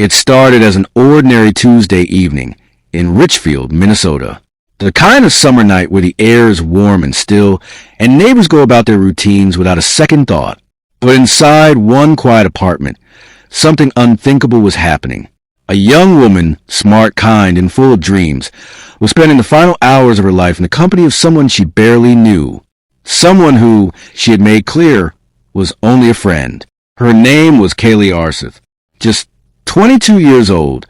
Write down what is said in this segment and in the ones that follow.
It started as an ordinary Tuesday evening in Richfield, Minnesota. The kind of summer night where the air is warm and still, and neighbors go about their routines without a second thought. But inside one quiet apartment, something unthinkable was happening. A young woman, smart, kind, and full of dreams, was spending the final hours of her life in the company of someone she barely knew. Someone who, she had made clear, was only a friend. Her name was Kayli Arseth. Just 22 years old,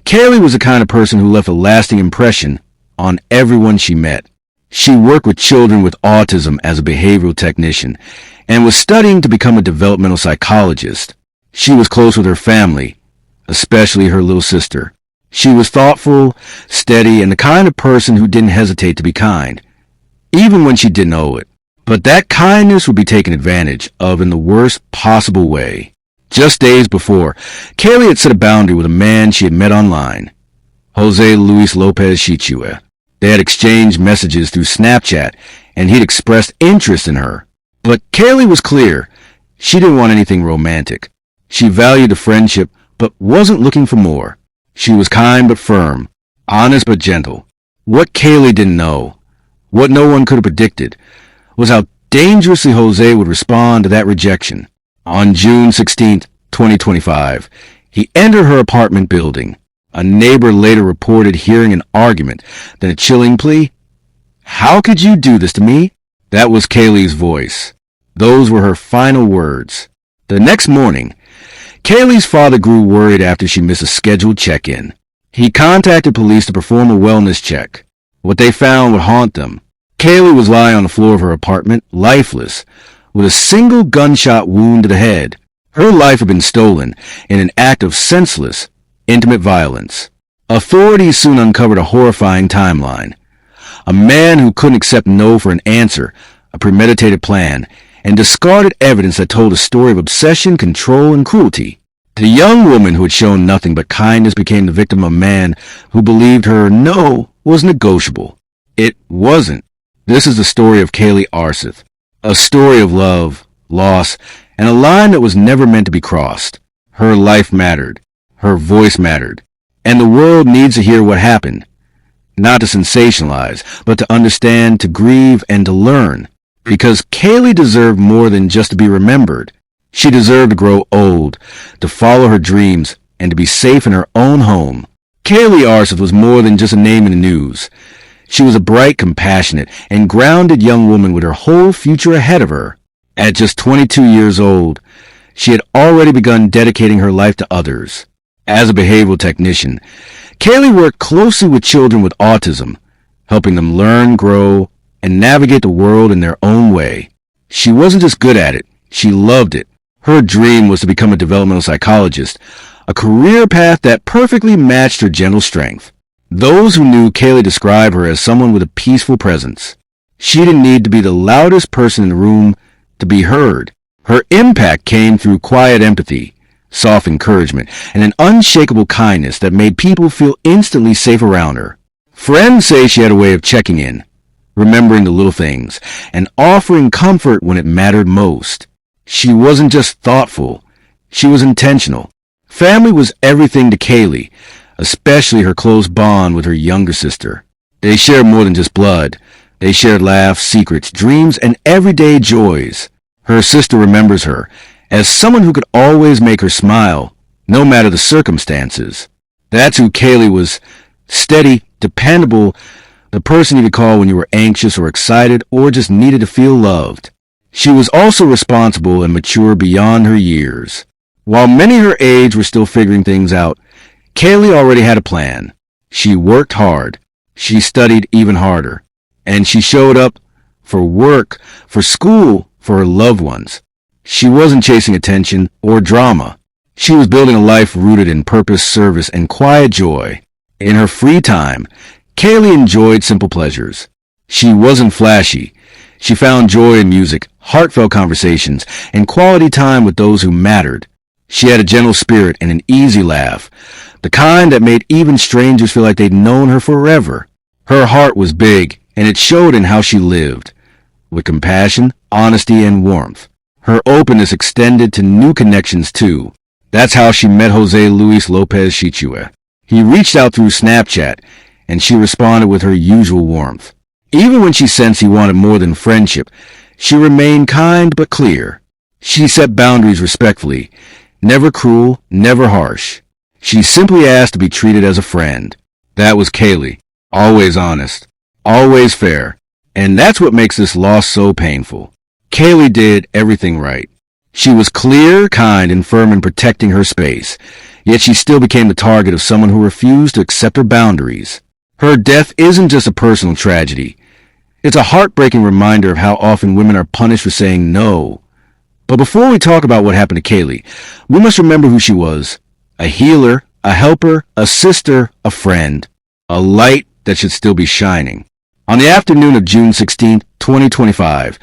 Kayli was the kind of person who left a lasting impression on everyone she met. She worked with children with autism as a behavioral technician and was studying to become a developmental psychologist. She was close with her family, especially her little sister. She was thoughtful, steady, and the kind of person who didn't hesitate to be kind, even when she didn't owe it. But that kindness would be taken advantage of in the worst possible way. Just days before, Kayli had set a boundary with a man she had met online, Jose Luis Lopez Chichue. They had exchanged messages through Snapchat, and he'd expressed interest in her. But Kayli was clear. She didn't want anything romantic. She valued the friendship, but wasn't looking for more. She was kind but firm, honest but gentle. What Kayli didn't know, what no one could have predicted, was how dangerously Jose would respond to that rejection. On June 16, 2025, he entered her apartment building. A neighbor later reported hearing an argument, then a chilling plea. "How could you do this to me?" That was Kayli's voice. Those were her final words. The next morning, Kayli's father grew worried after she missed a scheduled check-in. He contacted police to perform a wellness check. What they found would haunt them. Kayli was lying on the floor of her apartment, lifeless, with a single gunshot wound to the head. Her life had been stolen in an act of senseless, intimate violence. Authorities soon uncovered a horrifying timeline. A man who couldn't accept no for an answer, a premeditated plan, and discarded evidence that told a story of obsession, control, and cruelty. The young woman who had shown nothing but kindness became the victim of a man who believed her no was negotiable. It wasn't. This is the story of Kayli Arseth, a story of love, loss, and a line that was never meant to be crossed. Her life mattered. Her voice mattered. And the world needs to hear what happened. Not to sensationalize, but to understand, to grieve, and to learn. Because Kayli deserved more than just to be remembered. She deserved to grow old, to follow her dreams, and to be safe in her own home. Kayli Arseth was more than just a name in the news. She was a bright, compassionate, and grounded young woman with her whole future ahead of her. At just 22 years old, she had already begun dedicating her life to others. As a behavioral technician, Kayli worked closely with children with autism, helping them learn, grow, and navigate the world in their own way. She wasn't just good at it, she loved it. Her dream was to become a developmental psychologist, a career path that perfectly matched her gentle strength. Those who knew Kayli described her as someone with a peaceful presence. She didn't need to be the loudest person in the room to be heard. Her impact came through quiet empathy, soft encouragement, and an unshakable kindness that made people feel instantly safe around her. Friends say she had a way of checking in, remembering the little things, and offering comfort when it mattered most. She wasn't just thoughtful, she was intentional. Family was everything to Kayli, especially her close bond with her younger sister. They shared more than just blood. They shared laughs, secrets, dreams, and everyday joys. Her sister remembers her as someone who could always make her smile, no matter the circumstances. That's who Kayli was. Steady, dependable, the person you could call when you were anxious or excited or just needed to feel loved. She was also responsible and mature beyond her years. While many her age were still figuring things out, Kayli already had a plan. She worked hard. She studied even harder. And she showed up for work, for school, for her loved ones. She wasn't chasing attention or drama. She was building a life rooted in purpose, service, and quiet joy. In her free time, Kayli enjoyed simple pleasures. She wasn't flashy. She found joy in music, heartfelt conversations, and quality time with those who mattered. She had a gentle spirit and an easy laugh, the kind that made even strangers feel like they'd known her forever. Her heart was big, and it showed in how she lived, with compassion, honesty, and warmth. Her openness extended to new connections too. That's how she met Jose Luis Lopez Chichue. He reached out through Snapchat, and she responded with her usual warmth. Even when she sensed he wanted more than friendship, she remained kind but clear. She set boundaries respectfully, never cruel, never harsh. She simply asked to be treated as a friend. That was Kayli. Always honest. Always fair. And that's what makes this loss so painful. Kayli did everything right. She was clear, kind, and firm in protecting her space, yet she still became the target of someone who refused to accept her boundaries. Her death isn't just a personal tragedy. It's a heartbreaking reminder of how often women are punished for saying no. But before we talk about what happened to Kayli, we must remember who she was. A healer, a helper, a sister, a friend. A light that should still be shining. On the afternoon of June 16, 2025,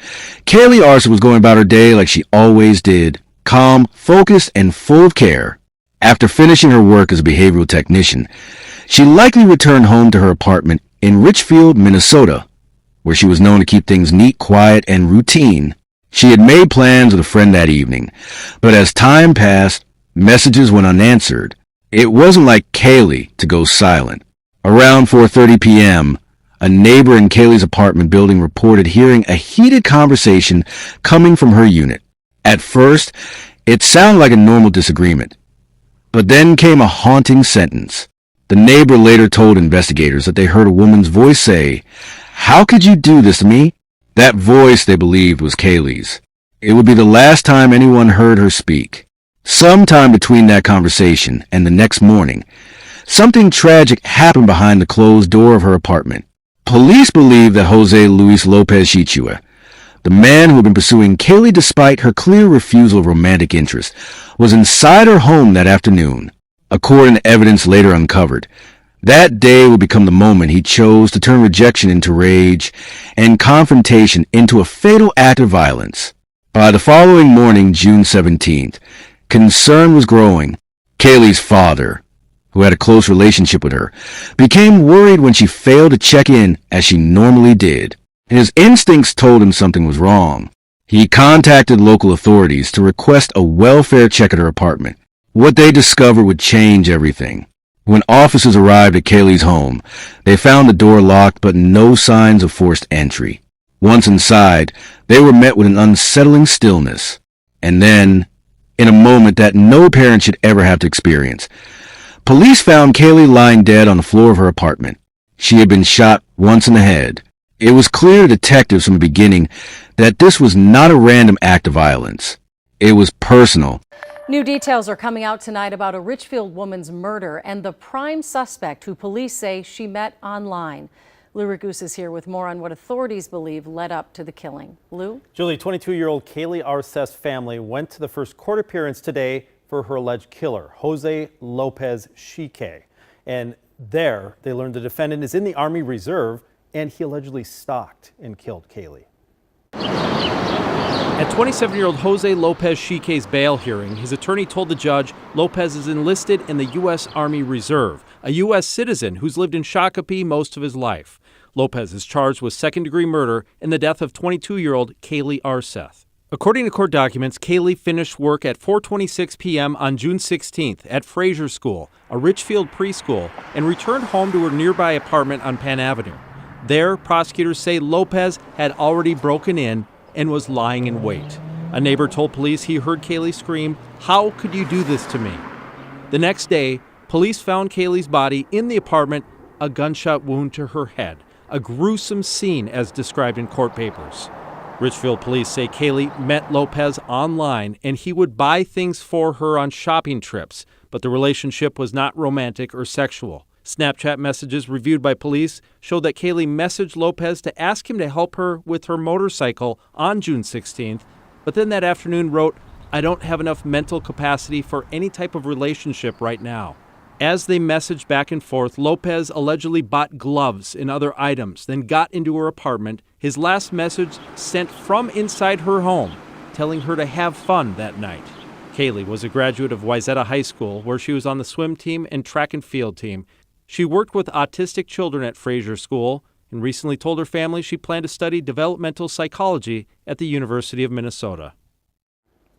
Kayli Arseth was going about her day like she always did, calm, focused, and full of care. After finishing her work as a behavioral technician, she likely returned home to her apartment in Richfield, Minnesota, where she was known to keep things neat, quiet, and routine. She had made plans with a friend that evening, but as time passed, messages went unanswered. It wasn't like Kayli to go silent. Around 4:30 p.m., a neighbor in Kayli's apartment building reported hearing a heated conversation coming from her unit. At first, it sounded like a normal disagreement. But then came a haunting sentence. The neighbor later told investigators that they heard a woman's voice say, "How could you do this to me?" That voice, they believed, was Kayli's. It would be the last time anyone heard her speak. Sometime between that conversation and the next morning, something tragic happened behind the closed door of her apartment. Police believe that Jose Luis Lopez Chichue, the man who had been pursuing Kayli despite her clear refusal of romantic interest, was inside her home that afternoon. According to evidence later uncovered, that day would become the moment he chose to turn rejection into rage and confrontation into a fatal act of violence. By the following morning, June 17th, concern was growing. Kayli's father, who had a close relationship with her, became worried when she failed to check in as she normally did. His instincts told him something was wrong. He contacted local authorities to request a welfare check at her apartment. What they discovered would change everything. When officers arrived at Kayli's home, they found the door locked but no signs of forced entry. Once inside, they were met with an unsettling stillness. And then, in a moment that no parent should ever have to experience, police found Kayli lying dead on the floor of her apartment. She had been shot once in the head. It was clear to detectives from the beginning that this was not a random act of violence. It was personal. New details are coming out tonight about a Richfield woman's murder and the prime suspect who police say she met online. Lou Ragus is here with more on what authorities believe led up to the killing. Lou? Julie, 22-year-old Kayli Arseth's family went to the first court appearance today for her alleged killer, Jose Lopez Chichue. And there, they learned the defendant is in the Army Reserve and he allegedly stalked and killed Kayli. At 27-year-old Jose Lopez Chichue's bail hearing, his attorney told the judge Lopez is enlisted in the U.S. Army Reserve, a U.S. citizen who's lived in Shakopee most of his life. Lopez is charged with second-degree murder in the death of 22-year-old Kayli Arseth. According to court documents, Kayli finished work at 4:26 p.m. on June 16th at Fraser School, a Richfield preschool, and returned home to her nearby apartment on Penn Avenue. There, prosecutors say Lopez had already broken in and was lying in wait. A neighbor told police he heard Kayli scream, "How could you do this to me?" The next day, police found Kayli's body in the apartment, a gunshot wound to her head, a gruesome scene as described in court papers. Richfield police say Kayli met Lopez online and he would buy things for her on shopping trips, but the relationship was not romantic or sexual. Snapchat messages reviewed by police showed that Kayli messaged Lopez to ask him to help her with her motorcycle on June 16th, but then that afternoon wrote, "I don't have enough mental capacity for any type of relationship right now." As they messaged back and forth, Lopez allegedly bought gloves and other items, then got into her apartment. His last message sent from inside her home, telling her to have fun that night. Kayli was a graduate of Wayzata High School, where she was on the swim team and track and field team. She worked with autistic children at Fraser School and recently told her family she planned to study developmental psychology at the University of Minnesota.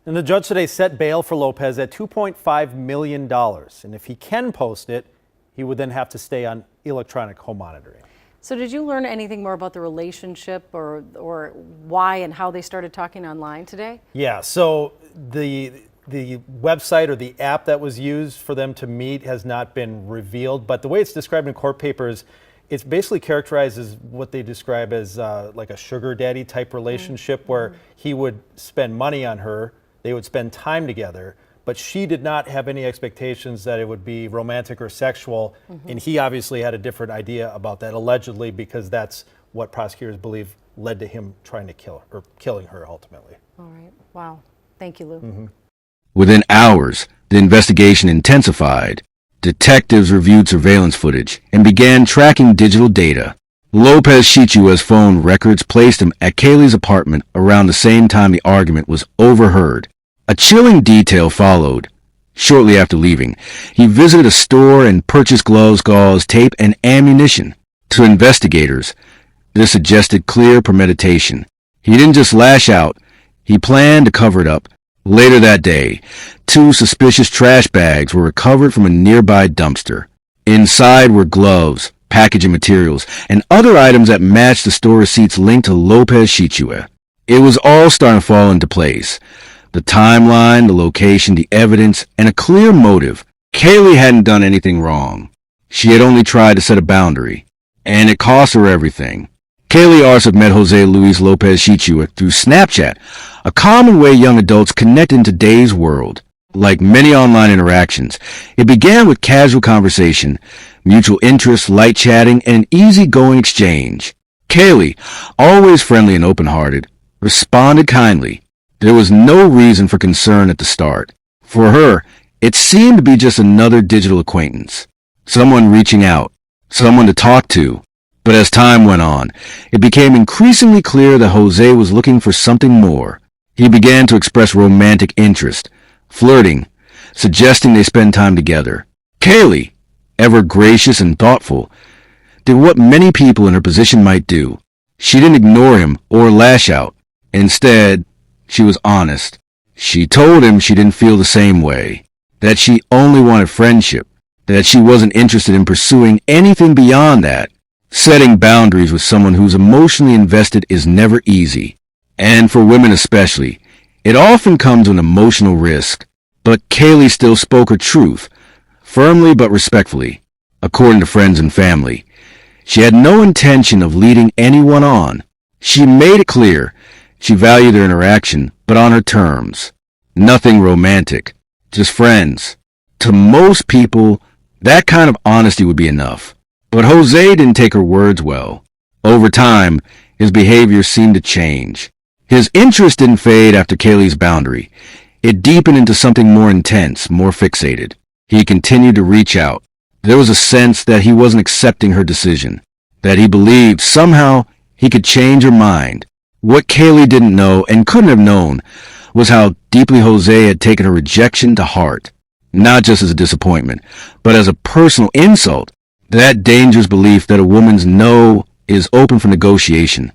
And the judge today set bail for Lopez at $2.5 million. And if he can post it, he would then have to stay on electronic home monitoring. So did you learn anything more about the relationship or why and how they started talking online today? Yeah, so the website or the app that was used for them to meet has not been revealed, but the way it's described in court papers, it's basically characterized as what they describe as like a sugar daddy type relationship where he would spend money on her, they would spend time together, but she did not have any expectations that it would be romantic or sexual, and he obviously had a different idea about that, allegedly, because that's what prosecutors believe led to him trying to kill her, or killing her ultimately. All right. Wow. Thank you, Lou. Within hours, the investigation intensified. Detectives reviewed surveillance footage and began tracking digital data. Lopez Shichua's phone records placed him at Kayli's apartment around the same time the argument was overheard. A chilling detail followed. Shortly after leaving, he visited a store and purchased gloves, gauze, tape, and ammunition. To investigators, this suggested clear premeditation. He didn't just lash out, he planned to cover it up. Later that day, 2 suspicious trash bags were recovered from a nearby dumpster. Inside were gloves, packaging materials, and other items that matched the store receipts linked to Lopez Shichua. It was all starting to fall into place. The timeline, the location, the evidence, and a clear motive. Kayli hadn't done anything wrong. She had only tried to set a boundary, and it cost her everything. Kayli Arseth met Jose Luis Lopez Shichua through Snapchat, a common way young adults connect in today's world. Like many online interactions, it began with casual conversation, mutual interest, light chatting, and an easygoing exchange. Kayli, always friendly and open-hearted, responded kindly. There was no reason for concern at the start. For her, it seemed to be just another digital acquaintance. Someone reaching out, someone to talk to. But as time went on, it became increasingly clear that Jose was looking for something more. He began to express romantic interest, flirting, suggesting they spend time together. Kayli, ever gracious and thoughtful, did what many people in her position might do. She didn't ignore him or lash out. Instead, she was honest. She told him she didn't feel the same way, that she only wanted friendship, that she wasn't interested in pursuing anything beyond that. Setting boundaries with someone who's emotionally invested is never easy. And for women especially, it often comes with emotional risk. But Kayli still spoke her truth, firmly but respectfully. According to friends and family, she had no intention of leading anyone on. She made it clear she valued their interaction, but on her terms. Nothing romantic, just friends. To most people, that kind of honesty would be enough. But Jose didn't take her words well. Over time, his behavior seemed to change. His interest didn't fade after Kayli's boundary. It deepened into something more intense, more fixated. He continued to reach out. There was a sense that he wasn't accepting her decision, that he believed somehow he could change her mind. What Kayli didn't know and couldn't have known was how deeply Jose had taken her rejection to heart. Not just as a disappointment, but as a personal insult. That dangerous belief that a woman's no is open for negotiation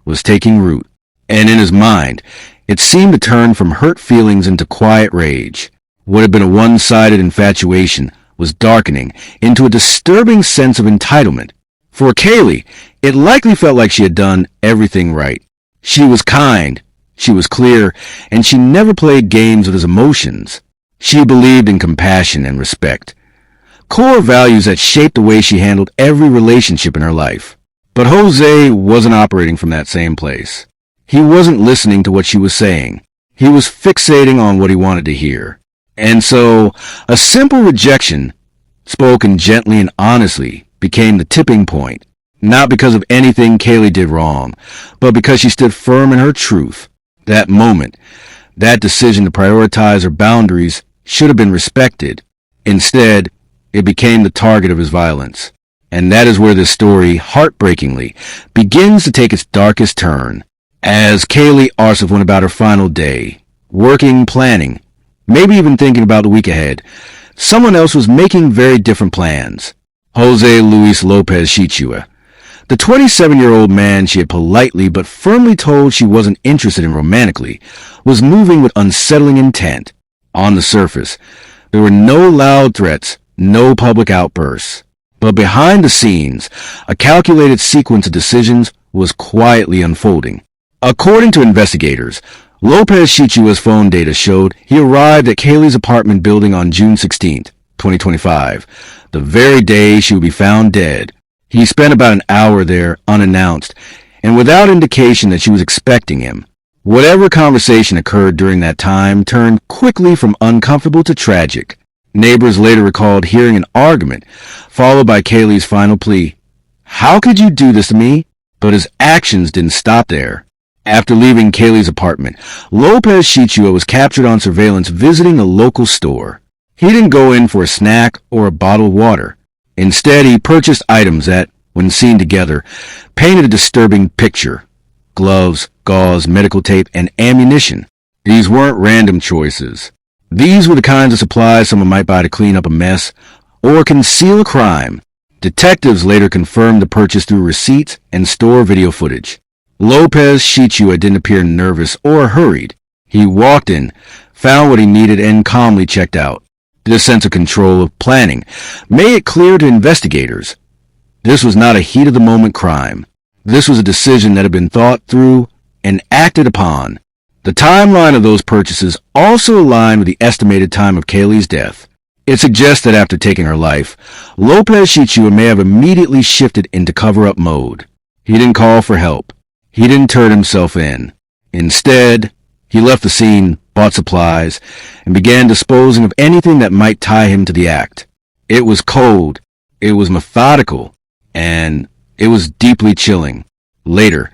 was taking root. And in his mind, it seemed to turn from hurt feelings into quiet rage. What had been a one-sided infatuation was darkening into a disturbing sense of entitlement. For Kayli, it likely felt like she had done everything right. She was kind, she was clear, and she never played games with his emotions. She believed in compassion and respect, core values that shaped the way she handled every relationship in her life. But Jose wasn't operating from that same place. He wasn't listening to what she was saying. He was fixating on what he wanted to hear. And so, a simple rejection, spoken gently and honestly, became the tipping point. Not because of anything Kayli did wrong, but because she stood firm in her truth. That moment, that decision to prioritize her boundaries should have been respected. Instead, it became the target of his violence. And that is where this story, heartbreakingly, begins to take its darkest turn. As Kayli Arseth went about her final day, working, planning, maybe even thinking about the week ahead, someone else was making very different plans. Jose Luis Lopez Shichua, The 27-year-old man she had politely but firmly told she wasn't interested in romantically was moving with unsettling intent. On the surface, there were no loud threats, no public outbursts. But behind the scenes, a calculated sequence of decisions was quietly unfolding. According to investigators, Lopez Shichua's phone data showed he arrived at Kayli's apartment building on June 16, 2025, the very day she would be found dead. He spent about an hour there unannounced and without indication that she was expecting him. Whatever conversation occurred during that time turned quickly from uncomfortable to tragic. Neighbors later recalled hearing an argument, followed by Kayli's final plea, "How could you do this to me?" But his actions didn't stop there. After leaving Kayli's apartment, Lopez Shichua was captured on surveillance visiting a local store. He didn't go in for a snack or a bottle of water. Instead, he purchased items that, when seen together, painted a disturbing picture. Gloves, gauze, medical tape, and ammunition. These weren't random choices. These were the kinds of supplies someone might buy to clean up a mess or conceal a crime. Detectives later confirmed the purchase through receipts and store video footage. Lopez Shichua didn't appear nervous or hurried. He walked in, found what he needed, and calmly checked out. This sense of control of planning made it clear to investigators. This was not a heat-of-the-moment crime. This was a decision that had been thought through and acted upon. The timeline of those purchases also aligned with the estimated time of Kayli's death. It suggests that after taking her life, Lopez Shichua may have immediately shifted into cover-up mode. He didn't call for help. He didn't turn himself in. Instead, he left the scene, bought supplies, and began disposing of anything that might tie him to the act. It was cold, it was methodical, and it was deeply chilling. Later,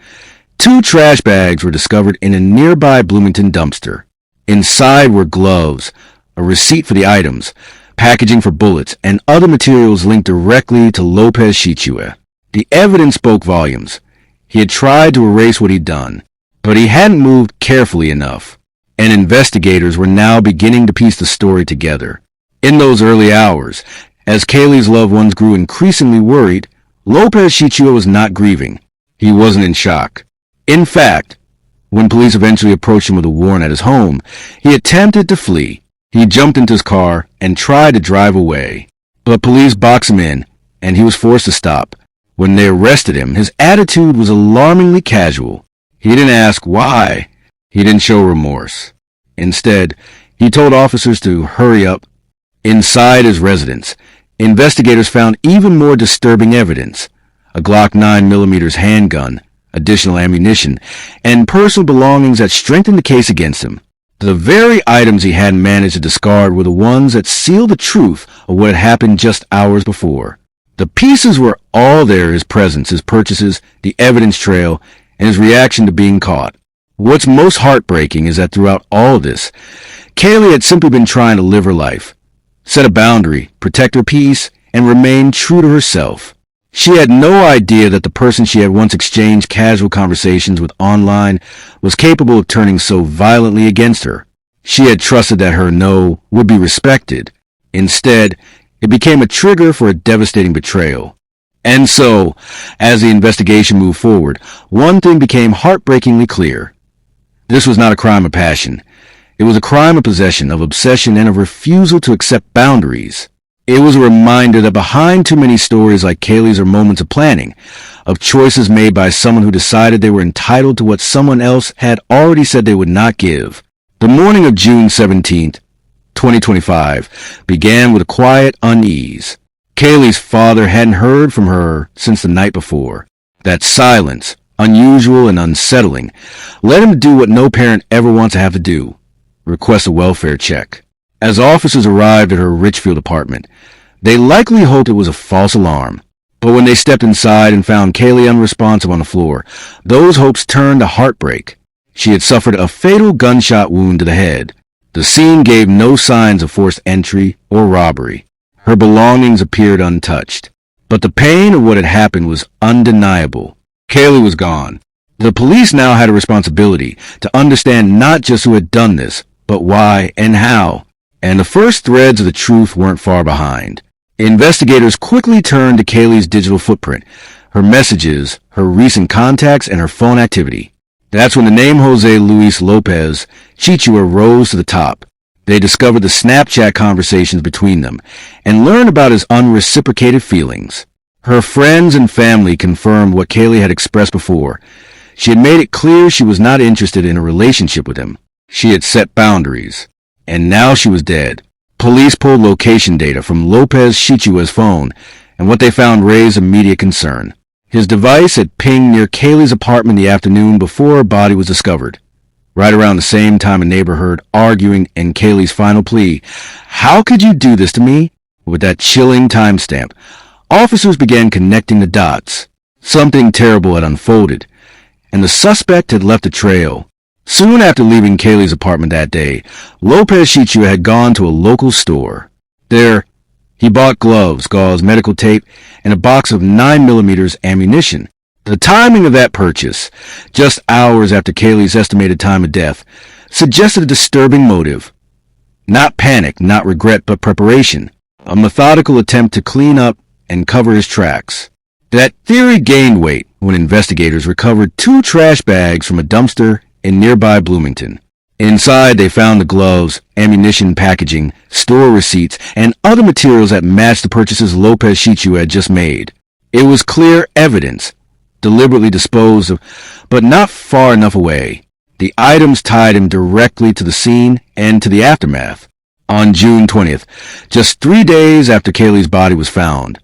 2 trash bags were discovered in a nearby Bloomington dumpster. Inside were gloves, a receipt for the items, packaging for bullets, and other materials linked directly to Lopez Shichua. The evidence spoke volumes. He had tried to erase what he'd done, but he hadn't moved carefully enough, and investigators were now beginning to piece the story together. In those early hours, as Kayli's loved ones grew increasingly worried, Lopez Shichua was not grieving. He wasn't in shock. In fact, when police eventually approached him with a warrant at his home, he attempted to flee. He jumped into his car and tried to drive away. But police boxed him in, and he was forced to stop. When they arrested him, his attitude was alarmingly casual. He didn't ask why. He didn't show remorse. Instead, he told officers to hurry up. Inside his residence, investigators found even more disturbing evidence: a Glock 9mm handgun, additional ammunition, and personal belongings that strengthened the case against him. The very items he hadn't managed to discard were the ones that sealed the truth of what had happened just hours before. The pieces were all there: his presence, his purchases, the evidence trail, and his reaction to being caught. What's most heartbreaking is that throughout all of this, Kayli had simply been trying to live her life, set a boundary, protect her peace, and remain true to herself. She had no idea that the person she had once exchanged casual conversations with online was capable of turning so violently against her. She had trusted that her no would be respected. Instead, it became a trigger for a devastating betrayal. And so, as the investigation moved forward, one thing became heartbreakingly clear. This was not a crime of passion. It was a crime of possession, of obsession, and of refusal to accept boundaries. It was a reminder that behind too many stories like Kayli's are moments of planning, of choices made by someone who decided they were entitled to what someone else had already said they would not give. The morning of June 17th, 2025, began with a quiet unease. Kayli's father hadn't heard from her since the night before. That silence, unusual and unsettling, led him to do what no parent ever wants to have to do: request a welfare check. As officers arrived at her Richfield apartment, they likely hoped it was a false alarm. But when they stepped inside and found Kayli unresponsive on the floor, those hopes turned to heartbreak. She had suffered a fatal gunshot wound to the head. The scene gave no signs of forced entry or robbery. Her belongings appeared untouched. But the pain of what had happened was undeniable. Kayli was gone. The police now had a responsibility to understand not just who had done this, but why and how. And the first threads of the truth weren't far behind. Investigators quickly turned to Kayli's digital footprint, her messages, her recent contacts, and her phone activity. That's when the name Jose Luis Lopez Chichua rose to the top. They discovered the Snapchat conversations between them and learned about his unreciprocated feelings. Her friends and family confirmed what Kayli had expressed before. She had made it clear she was not interested in a relationship with him. She had set boundaries. And now she was dead. Police pulled location data from Lopez Chichua's phone, and what they found raised immediate concern. His device had pinged near Kayli's apartment the afternoon before her body was discovered. Right around the same time a neighbor heard arguing and Kayli's final plea, "How could you do this to me?" With that chilling timestamp, officers began connecting the dots. Something terrible had unfolded, and the suspect had left a trail. Soon after leaving Kayli's apartment that day, Lopez Chichua had gone to a local store. There, he bought gloves, gauze, medical tape, and a box of 9mm ammunition. The timing of that purchase, just hours after Kayli's estimated time of death, suggested a disturbing motive. Not panic, not regret, but preparation. A methodical attempt to clean up and cover his tracks. That theory gained weight when investigators recovered 2 trash bags from a dumpster in nearby Bloomington. Inside, they found the gloves, ammunition packaging, store receipts, and other materials that matched the purchases Lopez Chichua had just made. It was clear evidence, deliberately disposed of, but not far enough away. The items tied him directly to the scene and to the aftermath. On June 20th, just 3 days after Kayli's body was found,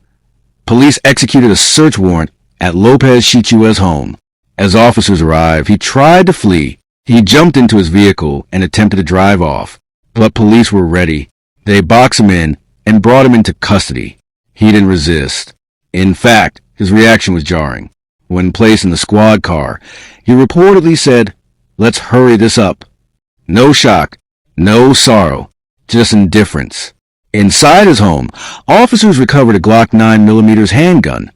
police executed a search warrant at Lopez Chichua's home. As officers arrived, he tried to flee. He jumped into his vehicle and attempted to drive off, but police were ready. They boxed him in and brought him into custody. He didn't resist. In fact, his reaction was jarring. When placed in the squad car, he reportedly said, "Let's hurry this up." No shock, no sorrow, just indifference. Inside his home, officers recovered a Glock 9mm handgun,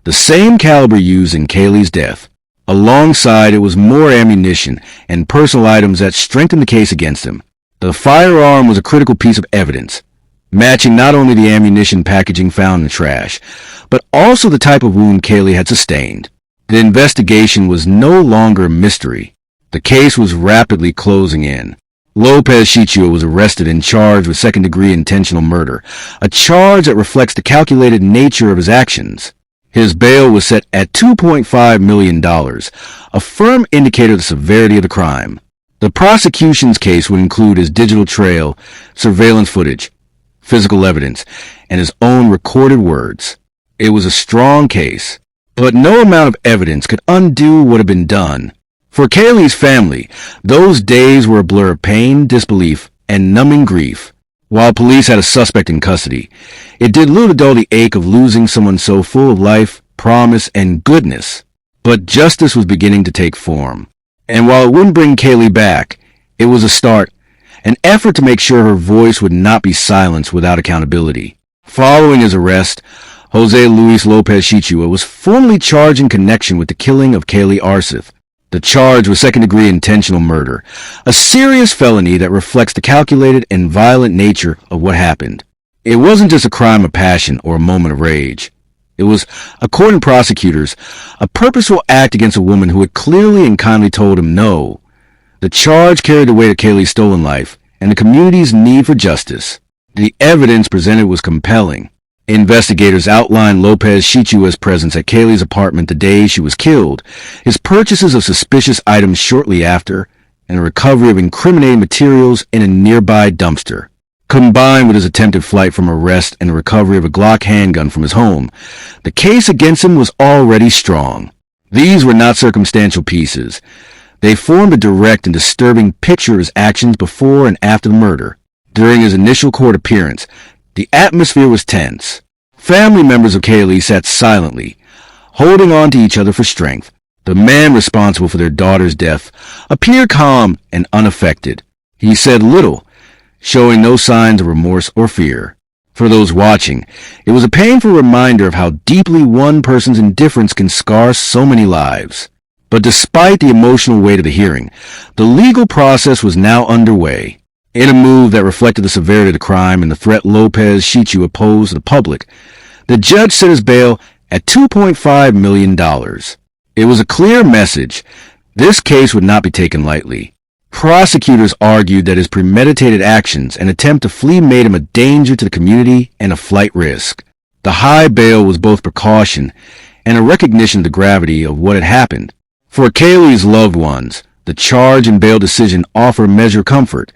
the same caliber used in Kayli's death. Alongside it was more ammunition and personal items that strengthened the case against him. The firearm was a critical piece of evidence, matching not only the ammunition packaging found in the trash, but also the type of wound Kayli had sustained. The investigation was no longer a mystery. The case was rapidly closing in. Lopez Chichua was arrested and charged with second-degree intentional murder, a charge that reflects the calculated nature of his actions. His bail was set at $2.5 million, a firm indicator of the severity of the crime. The prosecution's case would include his digital trail, surveillance footage, physical evidence, and his own recorded words. It was a strong case, but no amount of evidence could undo what had been done. For Kayli's family, those days were a blur of pain, disbelief, and numbing grief. While police had a suspect in custody, it did little to dull the ache of losing someone so full of life, promise, and goodness. But justice was beginning to take form. And while it wouldn't bring Kayli back, it was a start, an effort to make sure her voice would not be silenced without accountability. Following his arrest, Jose Luis Lopez Chichua was formally charged in connection with the killing of Kayli Arseth. The charge was second-degree intentional murder, a serious felony that reflects the calculated and violent nature of what happened. It wasn't just a crime of passion or a moment of rage. It was, according to prosecutors, a purposeful act against a woman who had clearly and kindly told him no. The charge carried the weight of Kayli's stolen life and the community's need for justice. The evidence presented was compelling. Investigators outlined Lopez Chichua's presence at Kayli's apartment the day she was killed, his purchases of suspicious items shortly after, and a recovery of incriminating materials in a nearby dumpster. Combined with his attempted flight from arrest and the recovery of a Glock handgun from his home, the case against him was already strong. These were not circumstantial pieces. They formed a direct and disturbing picture of his actions before and after the murder. During his initial court appearance, the atmosphere was tense. Family members of Kayli sat silently, holding on to each other for strength. The man responsible for their daughter's death appeared calm and unaffected. He said little, showing no signs of remorse or fear. For those watching, it was a painful reminder of how deeply one person's indifference can scar so many lives. But despite the emotional weight of the hearing, the legal process was now underway. In a move that reflected the severity of the crime and the threat Lopez Chichua posed to the public, the judge set his bail at $2.5 million. It was a clear message. This case would not be taken lightly. Prosecutors argued that his premeditated actions and attempt to flee made him a danger to the community and a flight risk. The high bail was both precaution and a recognition of the gravity of what had happened. For Kayli's loved ones, the charge and bail decision offer a measure of comfort,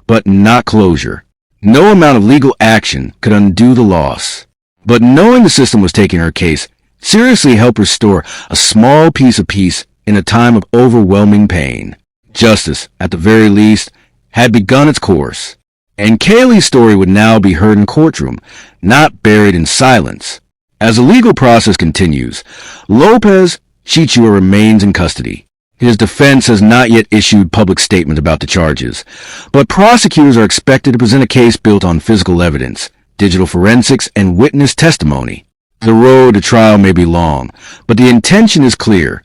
but not closure. No amount of legal action could undo the loss. But knowing the system was taking her case seriously helped restore a small piece of peace in a time of overwhelming pain. Justice, at the very least, had begun its course, and Kayli's story would now be heard in courtroom, not buried in silence. As the legal process continues, Lopez Chichua remains in custody. His defense has not yet issued public statement about the charges, but prosecutors are expected to present a case built on physical evidence, digital forensics, and witness testimony. The road to trial may be long, but the intention is clear: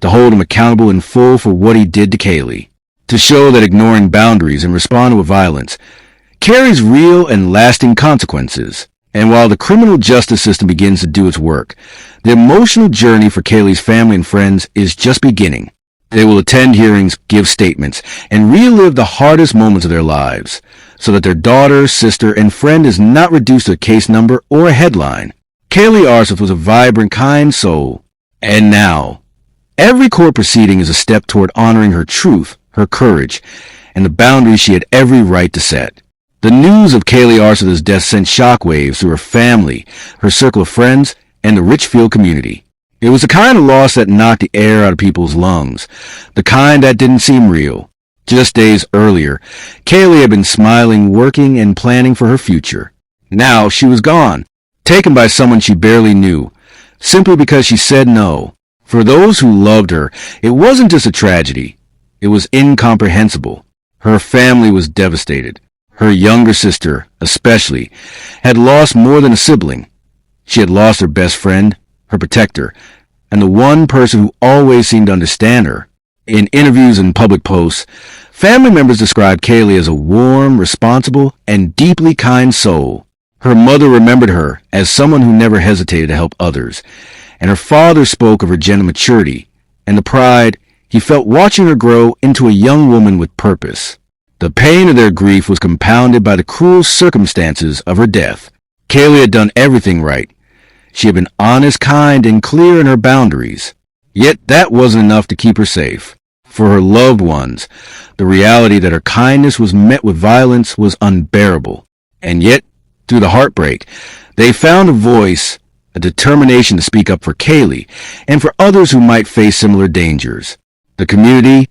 to hold him accountable in full for what he did to Kayli, to show that ignoring boundaries and responding with violence carries real and lasting consequences. And while the criminal justice system begins to do its work, the emotional journey for Kayli's family and friends is just beginning. They will attend hearings, give statements, and relive the hardest moments of their lives, so that their daughter, sister, and friend is not reduced to a case number or a headline. Kayli Arseth was a vibrant, kind soul, and now, every court proceeding is a step toward honoring her truth, her courage, and the boundaries she had every right to set. The news of Kayli Arseth's death sent shockwaves through her family, her circle of friends, and the Richfield community. It was the kind of loss that knocked the air out of people's lungs, the kind that didn't seem real. Just days earlier, Kayli had been smiling, working, and planning for her future. Now she was gone, taken by someone she barely knew, simply because she said no. For those who loved her, it wasn't just a tragedy. It was incomprehensible. Her family was devastated. Her younger sister, especially, had lost more than a sibling. She had lost her best friend, her protector, and the one person who always seemed to understand her. In interviews and public posts, family members described Kayli as a warm, responsible, and deeply kind soul. Her mother remembered her as someone who never hesitated to help others, and her father spoke of her gentle maturity and the pride he felt watching her grow into a young woman with purpose. The pain of their grief was compounded by the cruel circumstances of her death. Kayli had done everything right. She had been honest, kind, and clear in her boundaries. Yet that wasn't enough to keep her safe. For her loved ones, the reality that her kindness was met with violence was unbearable. And yet, through the heartbreak, they found a voice, a determination to speak up for Kayli and for others who might face similar dangers. The community,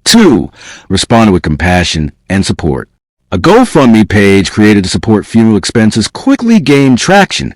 too, responded with compassion and support. A GoFundMe page created to support funeral expenses quickly gained traction,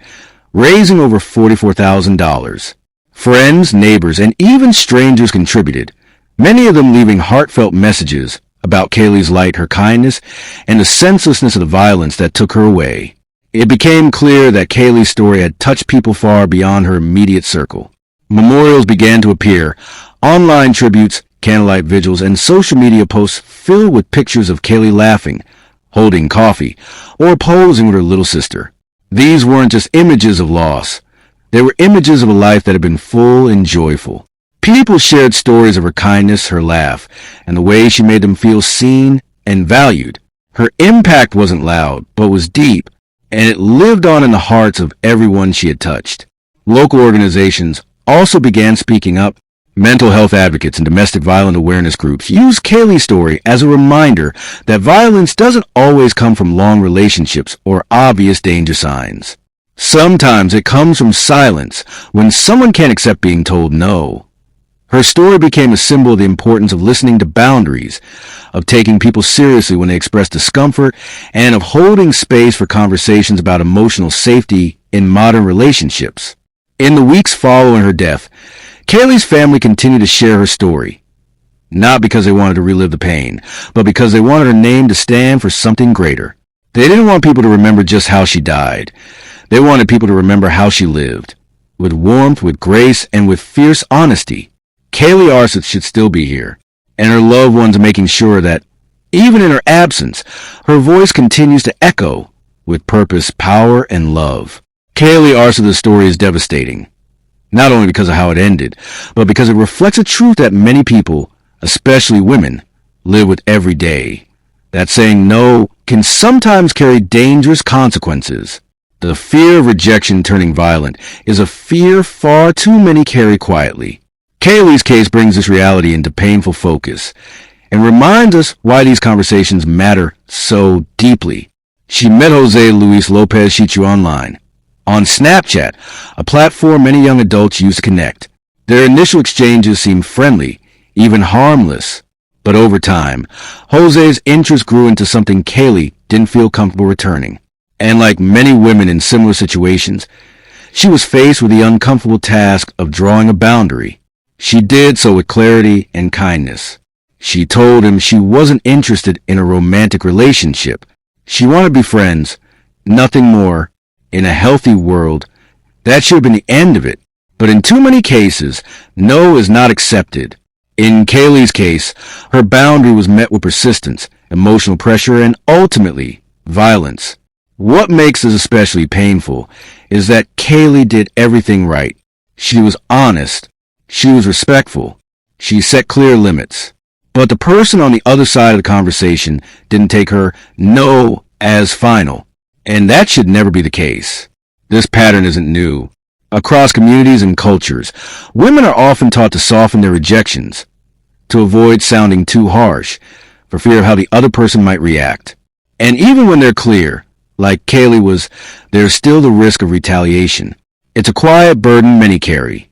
raising over $44,000. Friends, neighbors, and even strangers contributed, many of them leaving heartfelt messages about Kayli's light, her kindness, and the senselessness of the violence that took her away. It became clear that Kayli's story had touched people far beyond her immediate circle. Memorials began to appear, online tributes, candlelight vigils, and social media posts filled with pictures of Kayli laughing, holding coffee, or posing with her little sister. These weren't just images of loss. They were images of a life that had been full and joyful. People shared stories of her kindness, her laugh, and the way she made them feel seen and valued. Her impact wasn't loud, but was deep, and it lived on in the hearts of everyone she had touched. Local organizations also began speaking up. Mental health advocates and domestic violence awareness groups used Kayli's story as a reminder that violence doesn't always come from long relationships or obvious danger signs. Sometimes it comes from silence, when someone can't accept being told no. Her story became a symbol of the importance of listening to boundaries, of taking people seriously when they express discomfort, and of holding space for conversations about emotional safety in modern relationships. In the weeks following her death, Kayli's family continued to share her story, not because they wanted to relive the pain, but because they wanted her name to stand for something greater. They didn't want people to remember just how she died. They wanted people to remember how she lived, with warmth, with grace, and with fierce honesty. Kayli Arseth should still be here, and her loved ones are making sure that, even in her absence, her voice continues to echo with purpose, power, and love. Kayli Arseth's story is devastating. not only because of how it ended, but because it reflects a truth that many people, especially women, live with every day. That saying no can sometimes carry dangerous consequences. The fear of rejection turning violent is a fear far too many carry quietly. Kayli's case brings this reality into painful focus and reminds us why these conversations matter so deeply. She met Jose Luis Lopez Chichu online, on Snapchat, a platform many young adults use to connect. Their initial exchanges seemed friendly, even harmless. But over time, Jose's interest grew into something Kayli didn't feel comfortable returning. And like many women in similar situations, she was faced with the uncomfortable task of drawing a boundary. She did so with clarity and kindness. She told him she wasn't interested in a romantic relationship. She wanted to be friends, nothing more. In a healthy world, that should have been the end of it. But in too many cases, no is not accepted. In Kayli's case, her boundary was met with persistence, emotional pressure, and ultimately, violence. What makes this especially painful is that Kayli did everything right. She was honest. She was respectful. She set clear limits. But the person on the other side of the conversation didn't take her no as final. And that should never be the case. This pattern isn't new. Across communities and cultures, women are often taught to soften their rejections, to avoid sounding too harsh, for fear of how the other person might react. And even when they're clear, like Kayli was, there's still the risk of retaliation. It's a quiet burden many carry.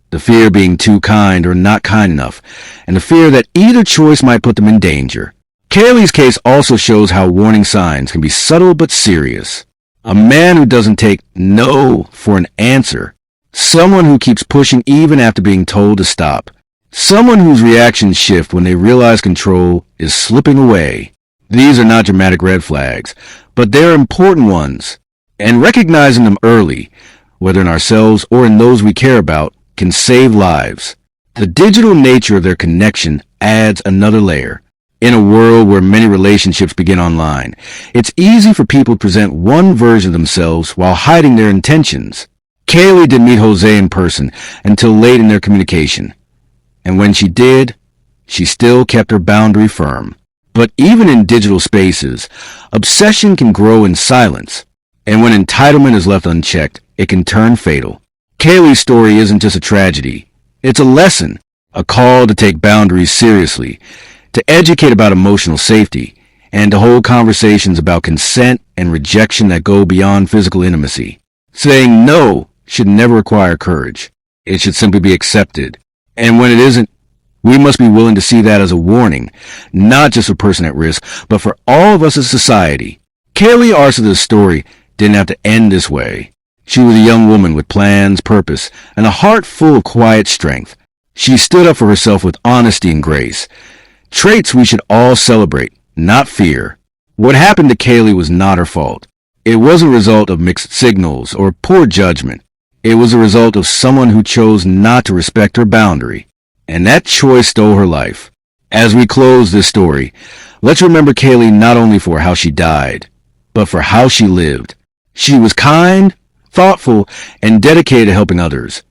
The fear of being too kind or not kind enough, and the fear that either choice might put them in danger. Kayli's case also shows how warning signs can be subtle but serious. A man who doesn't take no for an answer. Someone who keeps pushing even after being told to stop. Someone whose reactions shift when they realize control is slipping away. These are not dramatic red flags, but they're important ones. And recognizing them early, whether in ourselves or in those we care about, can save lives. The digital nature of their connection adds another layer. In a world where many relationships begin online, it's easy for people to present one version of themselves while hiding their intentions. Kayli didn't meet Jose in person until late in their communication. And when she did, she still kept her boundary firm. But even in digital spaces, obsession can grow in silence. And when entitlement is left unchecked, it can turn fatal. Kayli's story isn't just a tragedy. It's a lesson, a call to take boundaries seriously, to educate about emotional safety, and to hold conversations about consent and rejection that go beyond physical intimacy. Saying no should never require courage. It should simply be accepted. And when it isn't, we must be willing to see that as a warning, not just for the person at risk, but for all of us as society. Kayli Arseth's story didn't have to end this way. She was a young woman with plans, purpose, and a heart full of quiet strength. She stood up for herself with honesty and grace. Traits we should all celebrate, not fear. What happened to Kayli was not her fault. It wasn't a result of mixed signals or poor judgment. It was a result of someone who chose not to respect her boundary. And that choice stole her life. As we close this story, let's remember Kayli not only for how she died, but for how she lived. She was kind, thoughtful, and dedicated to helping others,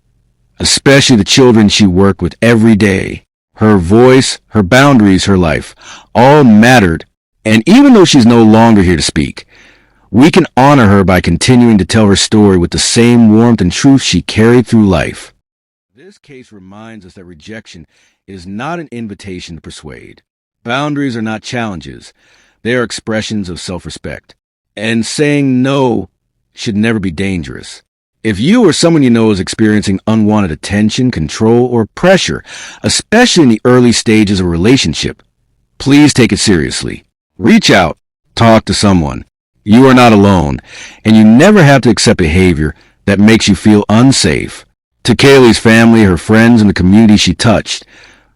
especially the children she worked with every day. Her voice, her boundaries, her life, all mattered. And even though she's no longer here to speak, we can honor her by continuing to tell her story with the same warmth and truth she carried through life. This case reminds us that rejection is not an invitation to persuade. Boundaries are not challenges. They are expressions of self-respect. And saying no should never be dangerous. If you or someone you know is experiencing unwanted attention, control, or pressure, especially in the early stages of a relationship, please take it seriously. Reach out. Talk to someone. You are not alone, and you never have to accept behavior that makes you feel unsafe. To Kayli's family, her friends, and the community she touched,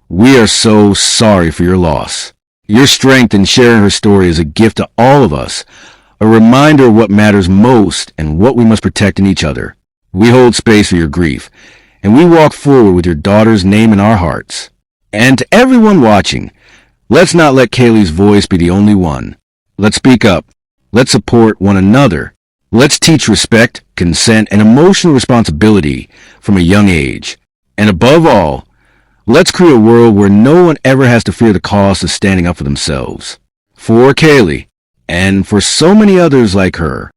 we are so sorry for your loss. Your strength in sharing her story is a gift to all of us, a reminder of what matters most and what we must protect in each other. We hold space for your grief, and we walk forward with your daughter's name in our hearts. And to everyone watching, let's not let Kayli's voice be the only one. Let's speak up. Let's support one another. Let's teach respect, consent, and emotional responsibility from a young age. And above all, let's create a world where no one ever has to fear the cost of standing up for themselves. For Kayli, and for so many others like her,